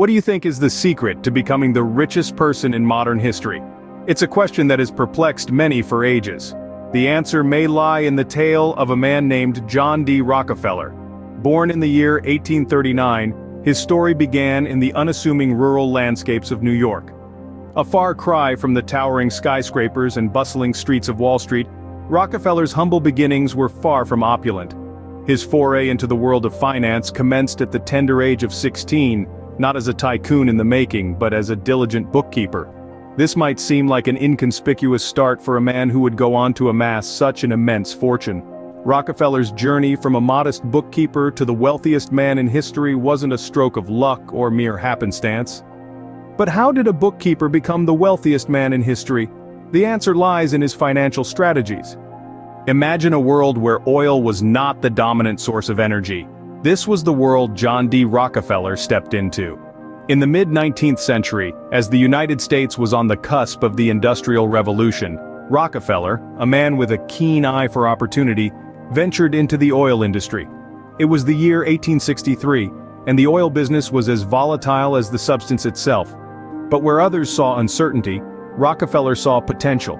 What do you think is the secret to becoming the richest person in modern history? It's a question that has perplexed many for ages. The answer may lie in the tale of a man named John D. Rockefeller. Born in the year 1839, his story began in the unassuming rural landscapes of New York. A far cry from the towering skyscrapers and bustling streets of Wall Street, Rockefeller's humble beginnings were far from opulent. His foray into the world of finance commenced at the tender age of 16, not as a tycoon in the making, but as a diligent bookkeeper. This might seem like an inconspicuous start for a man who would go on to amass such an immense fortune. Rockefeller's journey from a modest bookkeeper to the wealthiest man in history wasn't a stroke of luck or mere happenstance. But how did a bookkeeper become the wealthiest man in history? The answer lies in his financial strategies. Imagine a world where oil was not the dominant source of energy. This was the world John D. Rockefeller stepped into. In the mid-19th century, as the United States was on the cusp of the Industrial Revolution, Rockefeller, a man with a keen eye for opportunity, ventured into the oil industry. It was the year 1863, and the oil business was as volatile as the substance itself. But where others saw uncertainty, Rockefeller saw potential.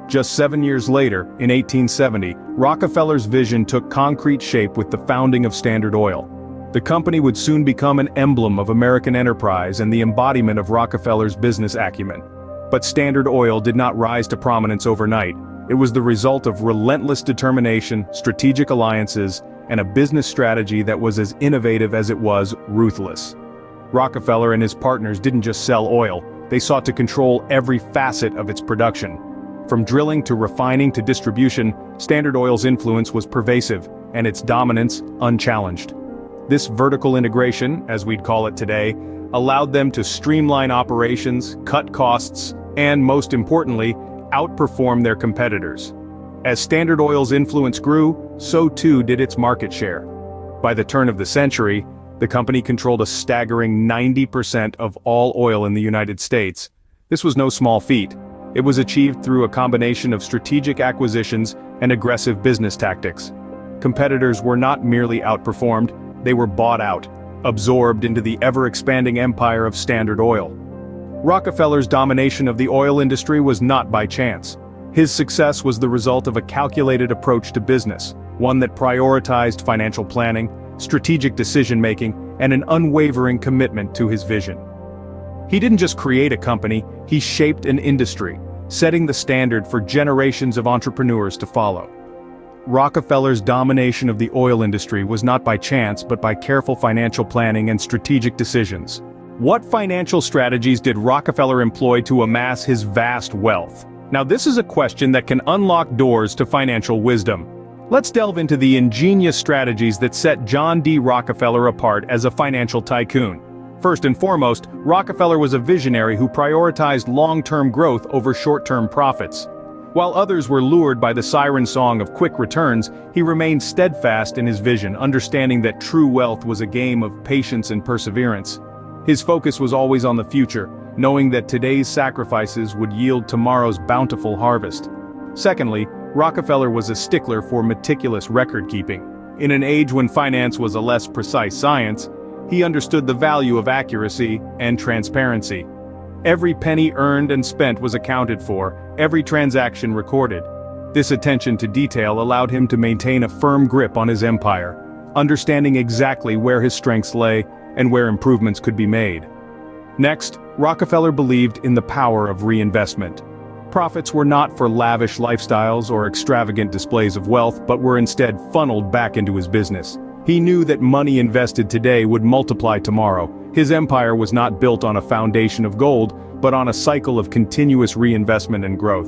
Just 7 years later, in 1870, Rockefeller's vision took concrete shape with the founding of Standard Oil. The company would soon become an emblem of American enterprise and the embodiment of Rockefeller's business acumen. But Standard Oil did not rise to prominence overnight. It was the result of relentless determination, strategic alliances, and a business strategy that was as innovative as it was ruthless. Rockefeller and his partners didn't just sell oil, they sought to control every facet of its production. From drilling to refining to distribution, Standard Oil's influence was pervasive, and its dominance unchallenged. This vertical integration, as we'd call it today, allowed them to streamline operations, cut costs, and most importantly, outperform their competitors. As Standard Oil's influence grew, so too did its market share. By the turn of the century, the company controlled a staggering 90% of all oil in the United States. This was no small feat. It was achieved through a combination of strategic acquisitions and aggressive business tactics. Competitors were not merely outperformed, they were bought out, absorbed into the ever-expanding empire of Standard Oil. Rockefeller's domination of the oil industry was not by chance. His success was the result of a calculated approach to business, one that prioritized financial planning, strategic decision-making, and an unwavering commitment to his vision. He didn't just create a company, he shaped an industry, setting the standard for generations of entrepreneurs to follow. Rockefeller's domination of the oil industry was not by chance but by careful financial planning and strategic decisions. What financial strategies did Rockefeller employ to amass his vast wealth? Now this is a question that can unlock doors to financial wisdom. Let's delve into the ingenious strategies that set John D. Rockefeller apart as a financial tycoon. First and foremost, Rockefeller was a visionary who prioritized long-term growth over short-term profits. While others were lured by the siren song of quick returns, he remained steadfast in his vision, understanding that true wealth was a game of patience and perseverance. His focus was always on the future, knowing that today's sacrifices would yield tomorrow's bountiful harvest. Secondly, Rockefeller was a stickler for meticulous record-keeping. In an age when finance was a less precise science, he understood the value of accuracy and transparency. Every penny earned and spent was accounted for, every transaction recorded. This attention to detail allowed him to maintain a firm grip on his empire, understanding exactly where his strengths lay and where improvements could be made. Next, Rockefeller believed in the power of reinvestment. Profits were not for lavish lifestyles or extravagant displays of wealth, but were instead funneled back into his business. He knew that money invested today would multiply tomorrow. His empire was not built on a foundation of gold, but on a cycle of continuous reinvestment and growth.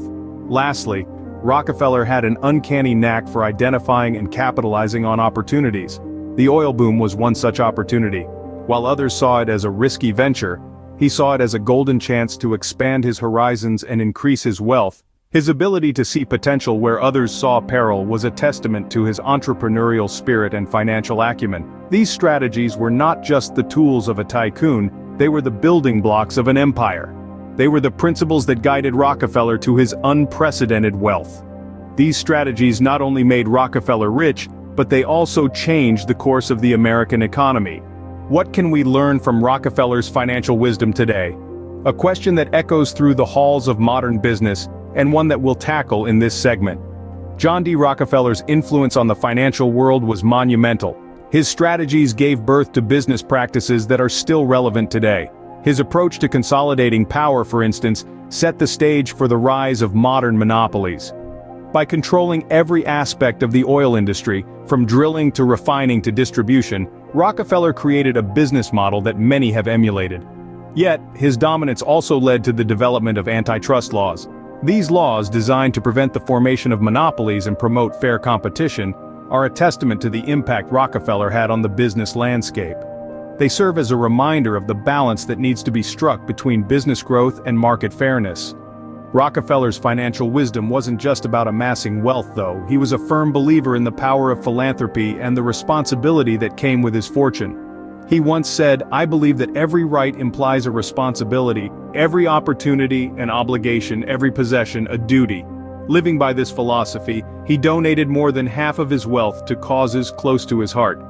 Lastly, Rockefeller had an uncanny knack for identifying and capitalizing on opportunities. The oil boom was one such opportunity. While others saw it as a risky venture, he saw it as a golden chance to expand his horizons and increase his wealth. His ability to see potential where others saw peril was a testament to his entrepreneurial spirit and financial acumen. These strategies were not just the tools of a tycoon, they were the building blocks of an empire. They were the principles that guided Rockefeller to his unprecedented wealth. These strategies not only made Rockefeller rich, but they also changed the course of the American economy. What can we learn from Rockefeller's financial wisdom today? A question that echoes through the halls of modern business, and one that we'll tackle in this segment. John D. Rockefeller's influence on the financial world was monumental. His strategies gave birth to business practices that are still relevant today. His approach to consolidating power, for instance, set the stage for the rise of modern monopolies. By controlling every aspect of the oil industry, from drilling to refining to distribution, Rockefeller created a business model that many have emulated. Yet, his dominance also led to the development of antitrust laws. These laws, designed to prevent the formation of monopolies and promote fair competition, are a testament to the impact Rockefeller had on the business landscape. They serve as a reminder of the balance that needs to be struck between business growth and market fairness. Rockefeller's financial wisdom wasn't just about amassing wealth, though. He was a firm believer in the power of philanthropy and the responsibility that came with his fortune. He once said, "I believe that every right implies a responsibility, every opportunity an obligation, every possession a duty." Living by this philosophy, he donated more than half of his wealth to causes close to his heart.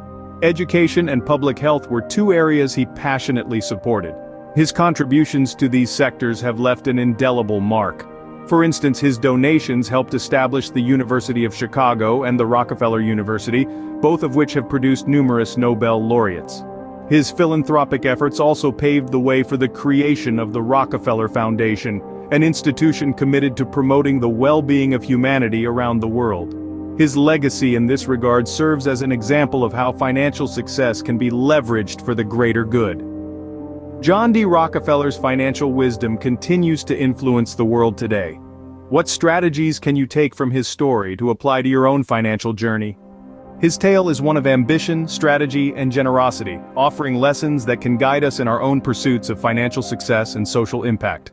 Education and public health were two areas he passionately supported. His contributions to these sectors have left an indelible mark. For instance, his donations helped establish the University of Chicago and the Rockefeller University, both of which have produced numerous Nobel laureates. His philanthropic efforts also paved the way for the creation of the Rockefeller Foundation, an institution committed to promoting the well-being of humanity around the world. His legacy in this regard serves as an example of how financial success can be leveraged for the greater good. John D. Rockefeller's financial wisdom continues to influence the world today. What strategies can you take from his story to apply to your own financial journey? His tale is one of ambition, strategy, and generosity, offering lessons that can guide us in our own pursuits of financial success and social impact.